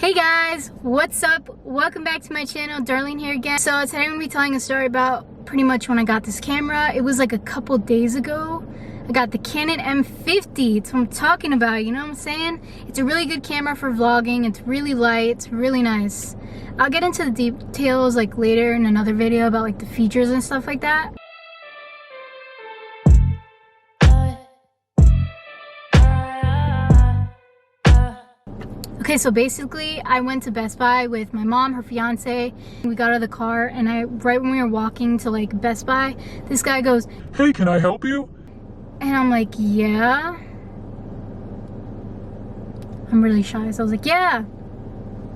Hey guys, what's up? Welcome back to my channel. Darlene here again. So today I'm going to be telling a story about pretty much when I got this camera. It was like a couple days ago. I got the Canon M50. It's what I'm talking about, you know what I'm saying? It's a really good camera for vlogging. It's really light. It's really nice. I'll get into the details like later in another video about like the features and stuff like that. Okay, so basically I went to Best Buy with my mom, her fiance. We got out of the car and right when we were walking to like Best Buy, this guy goes, "Hey, can I help you?" And I'm like, yeah. I'm really shy, so I was like, yeah.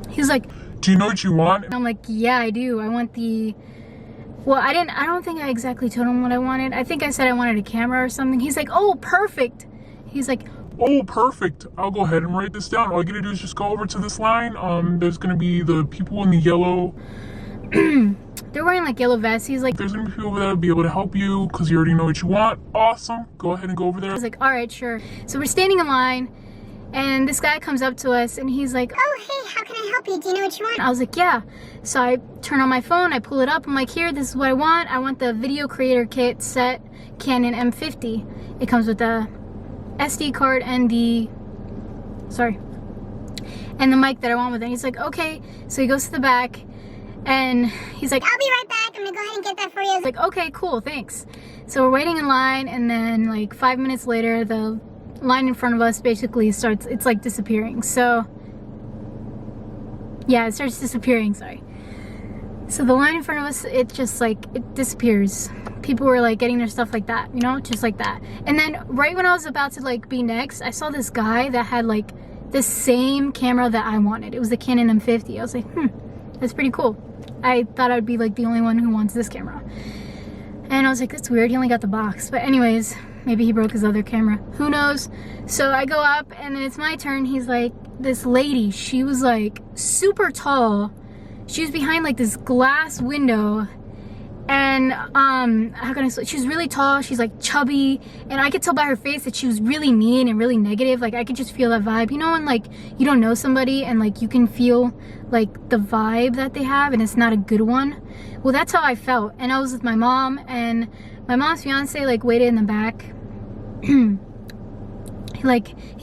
He's like, "Do you know what you want?" and I'm like, yeah, I do. I want the, well, I don't think I exactly told him what I wanted. I think I said I wanted a camera or something. He's like, oh, perfect. He's like, "Oh, perfect. I'll go ahead and write this down. All you gotta do is just go over to this line. There's gonna be the people in the yellow. they're wearing like yellow vests. He's like, There's gonna be people over there that'll be able to help you because you already know what you want. Awesome. Go ahead and go over I there." was like, all right, sure. So we're standing in line and this guy comes up to us and he's like, Oh, hey, how can I help you? Do you know what you want? I was like, yeah. So I turn on my phone, I pull it up. I'm like, here, this is what I want. I want the video creator kit set Canon M50. It comes with the SD card and the mic that I want with it. He's like, okay. So he goes to the back and he's like, I'll be right back. I'm gonna go ahead and get that for you. I was like, okay, cool, thanks. So we're waiting in line and then like 5 minutes later, the line in front of us basically starts, it's like disappearing. So yeah, it starts disappearing, sorry. So the line in front of us, it just like, it disappears. People were like getting their stuff like that, you know, just like that. And then right when I was about to like be next, I saw this guy that had like the same camera that I wanted. It was the Canon M50. I was like, that's pretty cool. I thought I'd be like the only one who wants this camera. And I was like, that's weird, he only got the box. But anyways, maybe he broke his other camera, who knows. So I go up and then it's my turn. He's like, this lady, she was like super tall. She was behind like this glass window. And how can I say, she was really tall, she's like chubby, and I could tell by her face that she was really mean and really negative. Like I could just feel that vibe, you know, when like you don't know somebody and like you can feel like the vibe that they have and it's not a good one. Well, that's how I felt. And I was with my mom, and my mom's fiance like waited in the back. He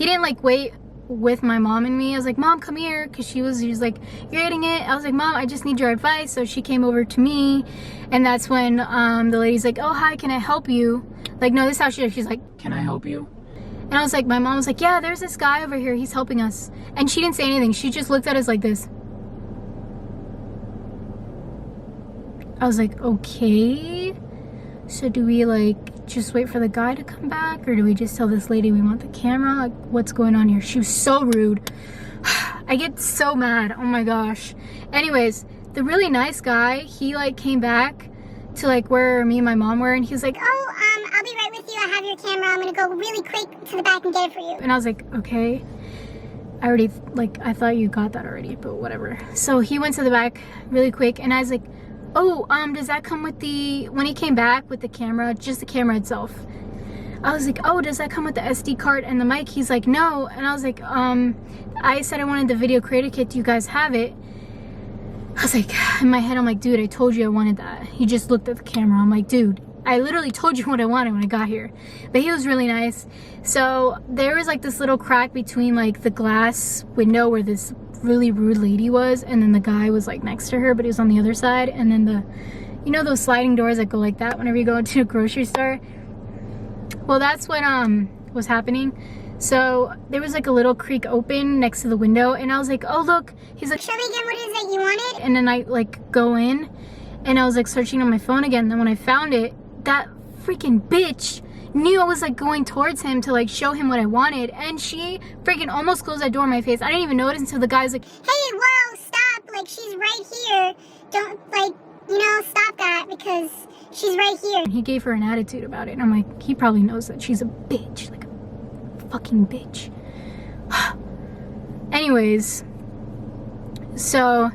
didn't like wait with my mom and me. I was like, Mom, come here, because she was like, you're eating it. I was like, Mom, I just need your advice. So she came over to me, and that's when the lady's like, oh, hi, can I help you? Like, no, this is how she's like, can I help you? And I was like, my mom was like, yeah, there's this guy over here, he's helping us. And she didn't say anything. She just looked at us like this. I was like, okay, so do we like just wait for the guy to come back, or do we just tell this lady we want the camera? Like, what's going on here? She was so rude. I get so mad, oh my gosh. Anyways, the really nice guy, he like came back to like where me and my mom were, and he was like, Oh, I'll be right with you. I have your camera. I'm gonna go really quick to the back and get it for you. and I was like, okay. I already, like, I thought you got that already, but whatever. So he went to the back really quick, and I was like, oh, does that come with the, when he came back with the camera, just the camera itself? I was like, oh, does that come with the SD card and the mic? He's like, no. And I was like, I said I wanted the video creator kit. Do you guys have it? I was like, in my head, I'm like, dude, I told you I wanted that. He just looked at the camera. I'm like, dude, I literally told you what I wanted when I got here. But he was really nice. So there was like this little crack between like the glass window where this really rude lady was, and then the guy was like next to her, but he was on the other side. And then the, you know, those sliding doors that go like that whenever you go into a grocery store? Well, that's what was happening. So there was like a little creak open next to the window, and I was like, oh look. He's like, Show me again what it is that you wanted. and then I like go in and I was like searching on my phone again. Then when I found it, that freaking bitch knew I was like going towards him to like show him what I wanted, and she freaking almost closed that door in my face. I didn't even notice until the guy's like, Hey, whoa, stop. Like, she's right here. Don't, like, you know, stop that because she's right here. and he gave her an attitude about it. And I'm like, he probably knows that she's a bitch, like a fucking bitch. Anyways, so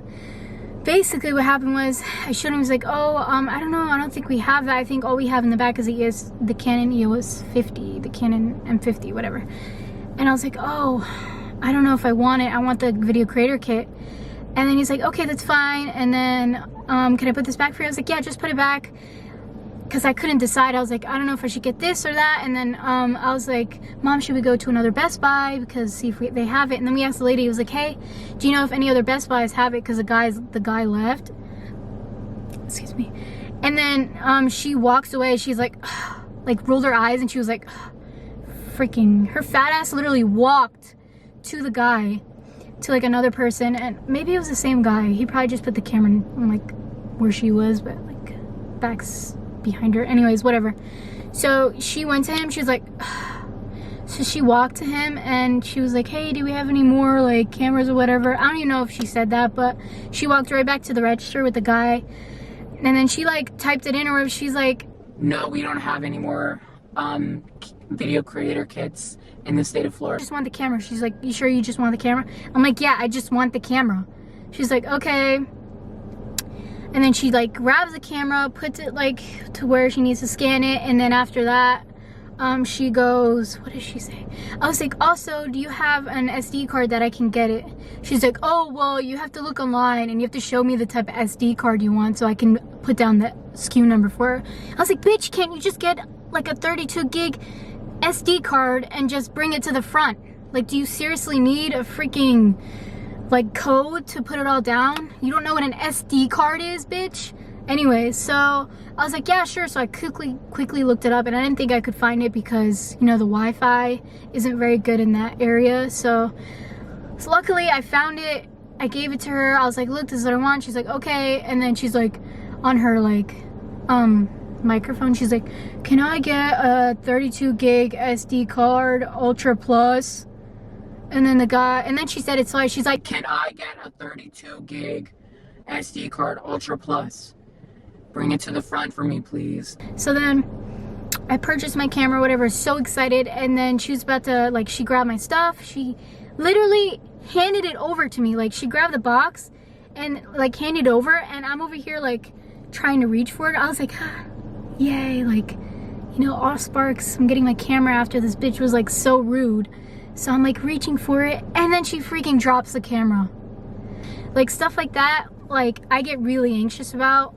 basically what happened was I showed him. He was like, oh, I don't know, I don't think we have that. I think all we have in the back is the Canon EOS 50, the Canon M50, whatever. And I was like, oh, I don't know if I want it. I want the video creator kit. And then he's like, okay, that's fine. And then, can I put this back for you? I was like, yeah, just put it back. Because I couldn't decide. I was like, I don't know if I should get this or that. And then I was like, Mom, should we go to another Best Buy? Because see if they have it. And then we asked the lady, he was like, hey, do you know if any other Best Buys have it? Because the guy left. Excuse me. And then she walks away. She's like rolled her eyes, and she was like, freaking, her fat ass literally walked to the guy, to like another person. And maybe it was the same guy. He probably just put the camera in like where she was, but like back's behind her. Anyways, whatever. So she went to him. She was like, so she walked to him and she was like, hey, do we have any more like cameras or whatever? I don't even know if she said that, but she walked right back to the register with the guy. And then she like typed it in, or she's like, no, we don't have any more video creator kits in the state of Florida. I just want the camera. She's like, you sure you just want the camera? I'm like, yeah, I just want the camera. She's like, okay. And then she like grabs the camera, puts it like to where she needs to scan it. And then after that, she goes, what did she say? I was like, also, do you have an SD card that I can get it? She's like, oh, well, you have to look online and you have to show me the type of SD card you want so I can put down the SKU number for her. I was like, bitch, can't you just get like a 32 gig SD card and just bring it to the front? Like, do you seriously need a freaking like code to put it all down? You don't know what an SD card is, bitch? Anyway, so I was like, yeah, sure. So I quickly looked it up, and I didn't think I could find it because, you know, the Wi-Fi isn't very good in that area. So luckily I found it. I gave it to her. I was like, look, this is what I want. She's like, okay. And then she's like, on her like microphone, she's like, can I get a 32 gig SD card Ultra Plus? And then she said it twice. She's like, can I get a 32 gig SD card Ultra Plus? Bring it to the front for me, please. So then I purchased my camera, whatever, so excited. And then she was about to, like, she grabbed my stuff. She literally handed it over to me. Like, she grabbed the box and, like, handed it over. And I'm over here, like, trying to reach for it. I was like, ah, yay. Like, you know, all sparks. I'm getting my camera after this bitch was, like, so rude. So I'm, like, reaching for it. And then she freaking drops the camera. Like, stuff like that, like, I get really anxious about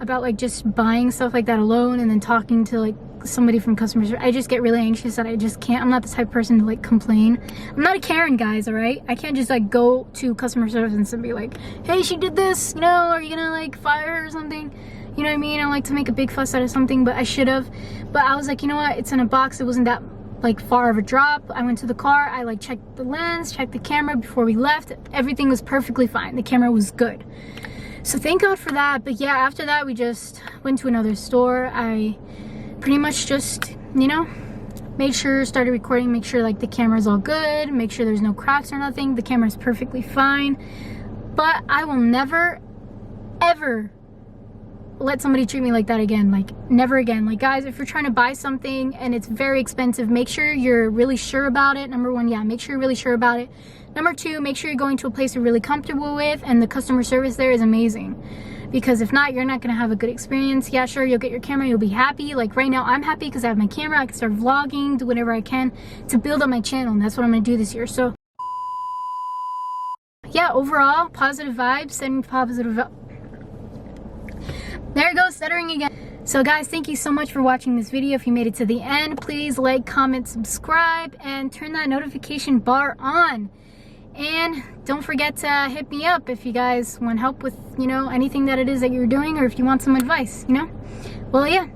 like just buying stuff like that alone and then talking to like somebody from customer service. I just get really anxious that I just can't. I'm not the type of person to like complain. I'm not a Karen, guys, all right? I can't just like go to customer service and be like, hey, she did this, you know, are you gonna like fire her or something? You know what I mean? I like to make a big fuss out of something, but I should have. But I was like, you know what? It's in a box. It wasn't that like far of a drop. I went to the car. I like checked the lens, checked the camera before we left. Everything was perfectly fine. The camera was good. So thank God for that. But yeah, after that, we just went to another store. I pretty much just, you know, started recording, make sure like the camera's all good, make sure there's no cracks or nothing. The camera's perfectly fine. But I will never, ever let somebody treat me like that again. Like, never again. Like, guys, if you're trying to buy something and it's very expensive, make sure you're really sure about it. Number one, yeah, make sure you're really sure about it. Number two, make sure you're going to a place you're really comfortable with and the customer service there is amazing. Because if not, you're not going to have a good experience. Yeah, sure, you'll get your camera, you'll be happy. Like right now, I'm happy because I have my camera. I can start vlogging, do whatever I can to build up my channel. And that's what I'm going to do this year. So yeah, overall, positive vibes, sending positive There it goes, stuttering again. So guys, thank you so much for watching this video. If you made it to the end, please like, comment, subscribe, and turn that notification bar on. And don't forget to hit me up if you guys want help with, you know, anything that it is that you're doing, or if you want some advice, you know. Well, yeah,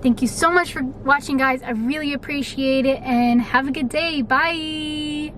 thank you so much for watching, guys. I really appreciate it, and have a good day. Bye.